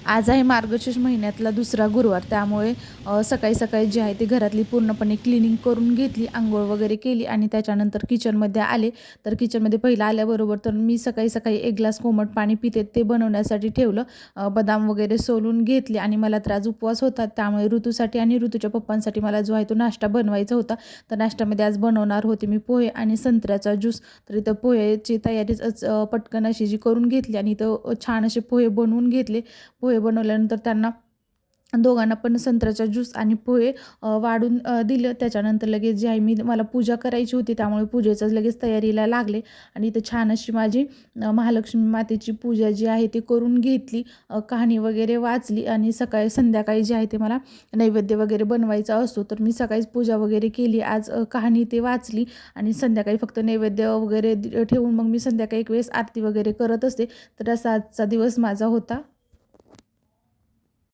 आज आहे मार्गशीर्ष महिन्यातला दुसरा गुरुवार, त्यामुळे सकाळी सकाळी जे आहे ते घरातली पूर्णपणे क्लिनिंग करून घेतली, अंघोळ वगैरे केली आणि त्याच्यानंतर किचनमध्ये आले. तर किचनमध्ये पहिलं आल्याबरोबर तर मी सकाळी सकाळी एक ग्लास कोमट पाणी पिते, ते बनवण्यासाठी ठेवलं. बदाम वगैरे सोलून घेतले आणि मला तर आज उपवास होता, त्यामुळे ऋतूसाठी आणि ऋतूच्या पप्पांसाठी मला जो आहे तो नाश्ता बनवायचा होता. तर नाश्त्यामध्ये आज बनवणार होते मी पोहे आणि संत्र्याचा ज्यूस. तर इथं पोहेची तयारीच पटकन अशी जी करून घेतली आणि इथं छान असे पोहे बनवून घेतले. पोहे बनवल्यानंतर त्यांना दोघांना पण संत्र्याचा ज्यूस आणि पोहे वाढून दिलं. त्याच्यानंतर लगेच जे आहे मला पूजा करायची होती, त्यामुळे पूजेचं लगेच तयारीला लागले आणि इथं छान अशी माझी महालक्ष्मी मातेची पूजा जी आहे ती करून घेतली. कहाणी वगैरे वाचली आणि सकाळी संध्याकाळी जे आहे ते मला नैवेद्य वगैरे बनवायचा असतो, तर मी सकाळीच पूजा वगैरे केली. आज कहाणी ते वाचली आणि संध्याकाळी फक्त नैवेद्य वगैरे ठेवून मग मी संध्याकाळी एक वेळेस आरती वगैरे करत असते. तर असा आजचा दिवस माझा होता.